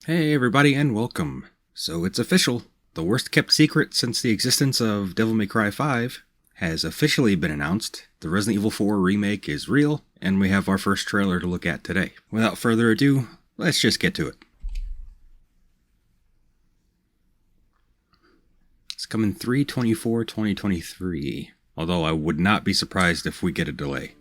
Hey everybody and welcome. So it's official. The worst kept secret since the existence of Devil May Cry 5 has officially been announced. The Resident Evil 4 Remake is real, and we have our first trailer to look at today. Without further ado, let's just get to it. It's coming 3/24/2023, although I would not be surprised if we get a delay.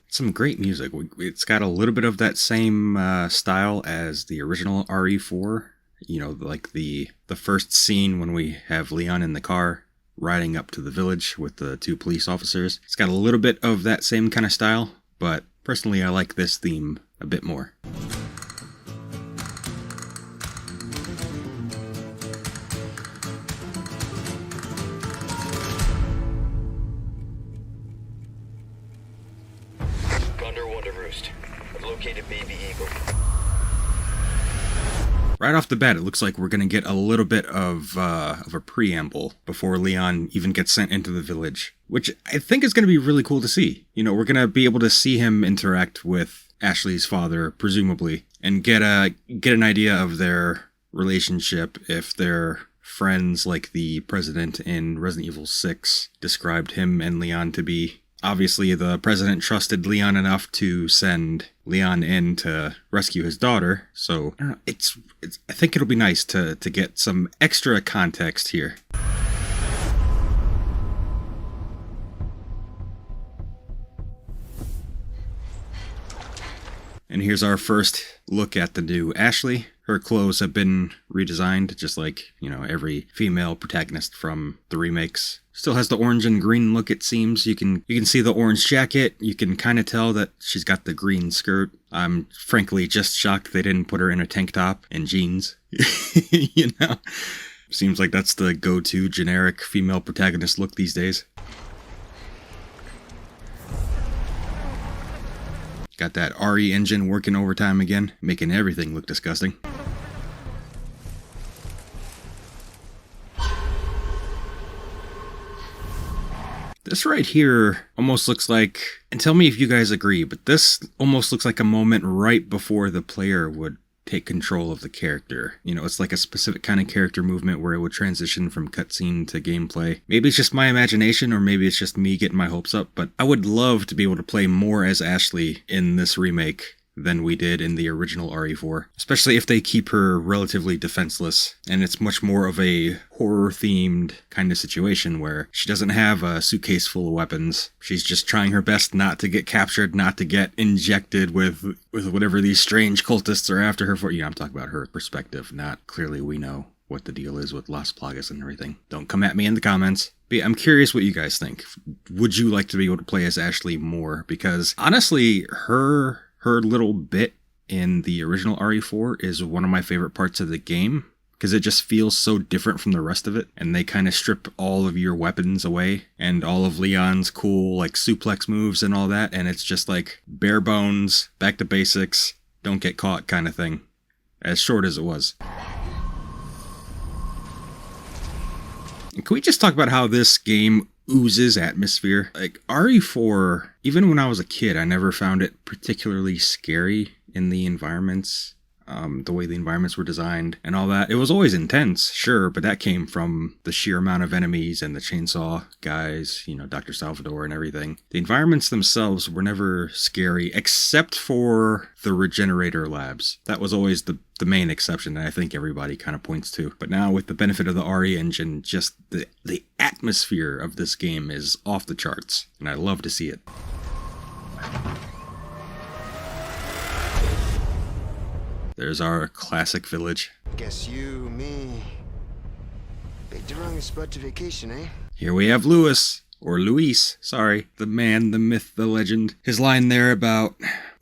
Some great music. It's got a little bit of that same style as the original RE4. You know, like the first scene when we have Leon in the car riding up to the village with the two police officers. It's got a little bit of that same kind of style, but personally I like this theme a bit more. Located baby eagle. Right off the bat, it looks like we're going to get a little bit of a preamble before Leon even gets sent into the village, which I think is going to be really cool to see. You know, we're going to be able to see him interact with Ashley's father, presumably, and get an idea of their relationship, if they're friends like the president in Resident Evil 6 described him and Leon to be. Obviously, the president trusted Leon enough to send Leon in to rescue his daughter, so I don't know, I think it'll be nice to get some extra context here. And here's our first look at the new Ashley. Her clothes have been redesigned, just like, you know, every female protagonist from the remakes. Still has the orange and green look, it seems. You can see the orange jacket. You can kind of tell that she's got the green skirt. I'm frankly just shocked they didn't put her in a tank top and jeans. You know? Seems like that's the go-to generic female protagonist look these days. Got that RE engine working overtime again, making everything look disgusting. This right here almost looks like, and tell me if you guys agree, but this almost looks like a moment right before the player would take control of the character. You know, it's like a specific kind of character movement where it would transition from cutscene to gameplay. Maybe it's just my imagination, or maybe it's just me getting my hopes up, but I would love to be able to play more as Ashley in this remake than we did in the original RE4. Especially if they keep her relatively defenseless, and it's much more of a horror-themed kind of situation where she doesn't have a suitcase full of weapons. She's just trying her best not to get captured, not to get injected with whatever these strange cultists are after her for. You know, I'm talking about her perspective, not clearly we know what the deal is with Las Plagas and everything. Don't come at me in the comments. But yeah, I'm curious what you guys think. Would you like to be able to play as Ashley more? Because honestly, her little bit in the original RE4 is one of my favorite parts of the game, because it just feels so different from the rest of it, and they kind of strip all of your weapons away and all of Leon's cool like suplex moves and all that, and it's just like bare bones, back to basics, don't get caught kind of thing, as short as it was. And can we just talk about how this game oozes atmosphere? Like, RE4, even when I was a kid, I never found it particularly scary in the environments, the way the environments were designed and all that. It was always intense, sure, but that came from the sheer amount of enemies and the chainsaw guys, you know, Dr. Salvador and everything. The environments themselves were never scary, except for the regenerator labs. That was always the main exception that I think everybody kind of points to. But now with the benefit of the RE engine, just the atmosphere of this game is off the charts, and I love to see it. There's our classic village. Guess you, me, picked the wrong spot to vacation, eh? Here we have Luis, or Luis, sorry, the man, the myth, the legend. His line there about,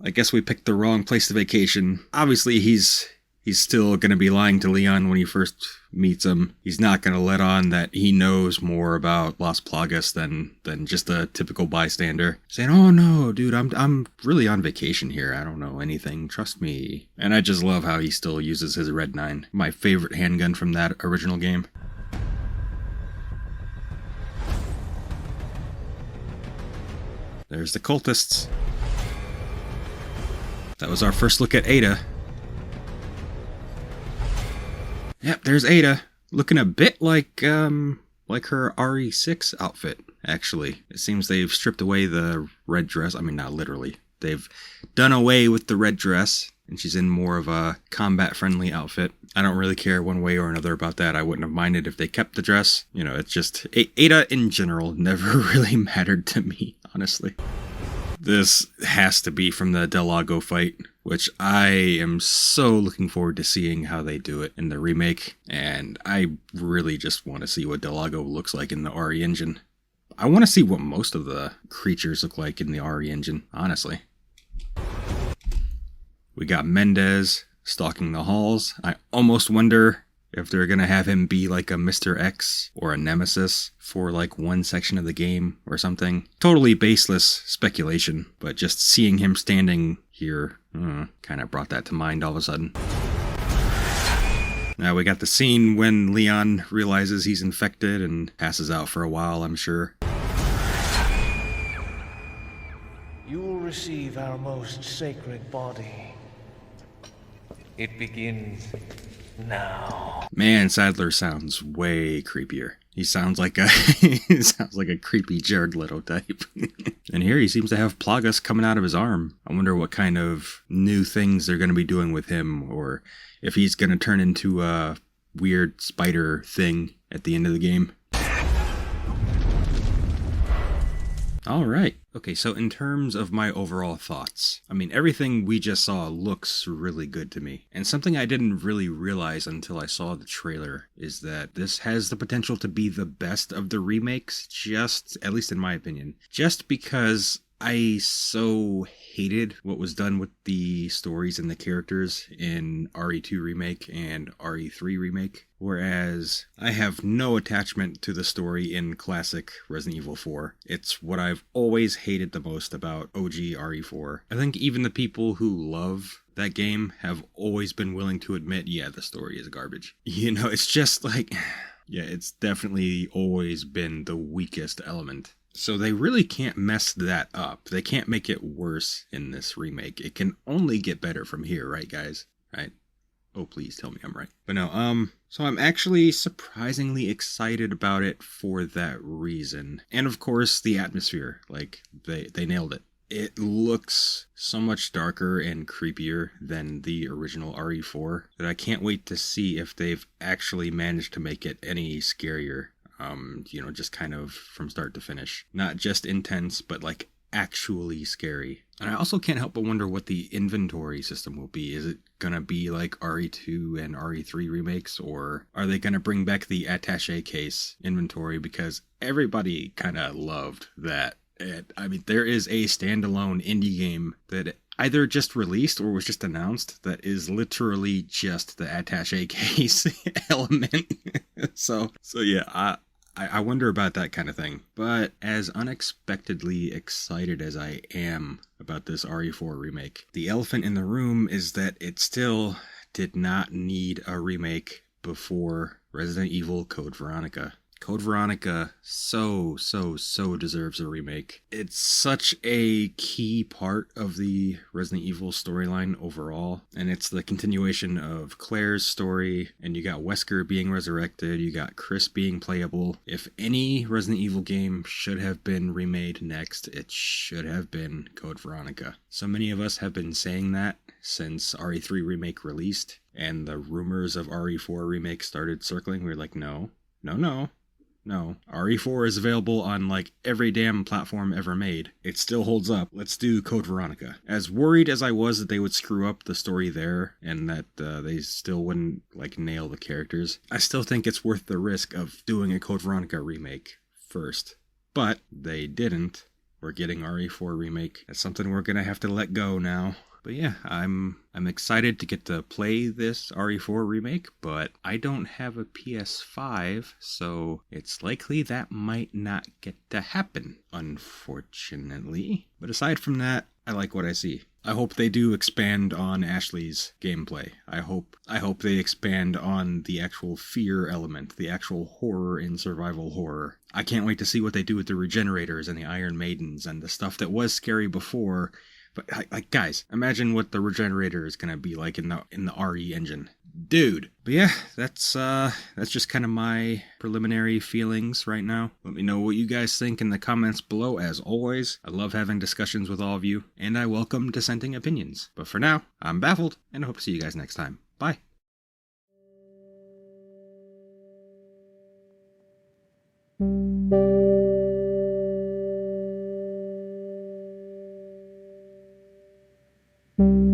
I guess we picked the wrong place to vacation. Obviously, he's He's still going to be lying to Leon when he first meets him. He's not going to let on that he knows more about Las Plagas than just a typical bystander. Saying, oh no, dude, I'm really on vacation here. I don't know anything. Trust me. And I just love how he still uses his Red 9. My favorite handgun from that original game. There's the cultists. That was our first look at Ada. Yep, there's Ada, looking a bit like her RE6 outfit, actually. It seems they've stripped away the red dress. I mean, not literally. They've done away with the red dress, and she's in more of a combat-friendly outfit. I don't really care one way or another about that. I wouldn't have minded if they kept the dress. You know, it's just... Ada, in general, never really mattered to me, honestly. This has to be from the Del Lago fight, which I am so looking forward to seeing how they do it in the remake, and I really just want to see what Del Lago looks like in the RE engine. I want to see what most of the creatures look like in the RE engine, honestly. We got Mendez stalking the halls. I almost wonder if they're going to have him be like a Mr. X or a Nemesis for like one section of the game or something. Totally baseless speculation, but just seeing him standing here kind of brought that to mind all of a sudden. Now we got the scene when Leon realizes he's infected and passes out for a while, I'm sure. You will receive our most sacred body. It begins now. Man, Sadler sounds way creepier. He sounds like a creepy Jared Leto type. And here he seems to have Plagas coming out of his arm. I wonder what kind of new things they're going to be doing with him, or if he's going to turn into a weird spider thing at the end of the game. All right. Okay, so in terms of my overall thoughts, I mean, everything we just saw looks really good to me. And something I didn't really realize until I saw the trailer is that this has the potential to be the best of the remakes, just, at least in my opinion, just because I so hated what was done with the stories and the characters in RE2 Remake and RE3 Remake, whereas I have no attachment to the story in classic Resident Evil 4. It's what I've always hated the most about OG RE4. I think even the people who love that game have always been willing to admit, yeah, the story is garbage. You know, it's just like, yeah, it's definitely always been the weakest element. So they really can't mess that up. They can't make it worse in this remake. It can only get better from here, right, guys? Right? Oh, please tell me I'm right. But no, so I'm actually surprisingly excited about it for that reason. And of course, the atmosphere. Like, they nailed it. It looks so much darker and creepier than the original RE4 that I can't wait to see if they've actually managed to make it any scarier. You know, just kind of from start to finish. Not just intense, but like actually scary. And I also can't help but wonder what the inventory system will be. Is it gonna be like RE2 and RE3 remakes, or are they gonna bring back the attaché case inventory? Because everybody kind of loved that. I mean, there is a standalone indie game that either just released or was just announced that is literally just the attaché case element. So yeah, I wonder about that kind of thing. But as unexpectedly excited as I am about this RE4 remake, the elephant in the room is that it still did not need a remake before Resident Evil Code Veronica. Code Veronica so deserves a remake. It's such a key part of the Resident Evil storyline overall, and it's the continuation of Claire's story, and you got Wesker being resurrected, you got Chris being playable. If any Resident Evil game should have been remade next, it should have been Code Veronica. So many of us have been saying that since RE3 Remake released, and the rumors of RE4 Remake started circling. We were like, no. RE4 is available on like every damn platform ever made. It still holds up. Let's do Code Veronica. As worried as I was that they would screw up the story there and that they still wouldn't like nail the characters, I still think it's worth the risk of doing a Code Veronica remake first. But they didn't. We're getting RE4 Remake. That's something we're gonna have to let go now. But yeah, I'm excited to get to play this RE4 remake, but I don't have a PS5, so it's likely that might not get to happen, unfortunately. But aside from that, I like what I see. I hope they do expand on Ashley's gameplay. I hope they expand on the actual fear element, the actual horror in survival horror. I can't wait to see what they do with the Regenerators and the Iron Maidens and the stuff that was scary before. But like, guys, imagine what the Regenerator is gonna be like in the RE engine, dude. But yeah, that's just kind of my preliminary feelings right now. Let me know what you guys think in the comments below. As always, I love having discussions with all of you, and I welcome dissenting opinions. But for now, I'm Baffled, and I hope to see you guys next time. Bye. Thank you.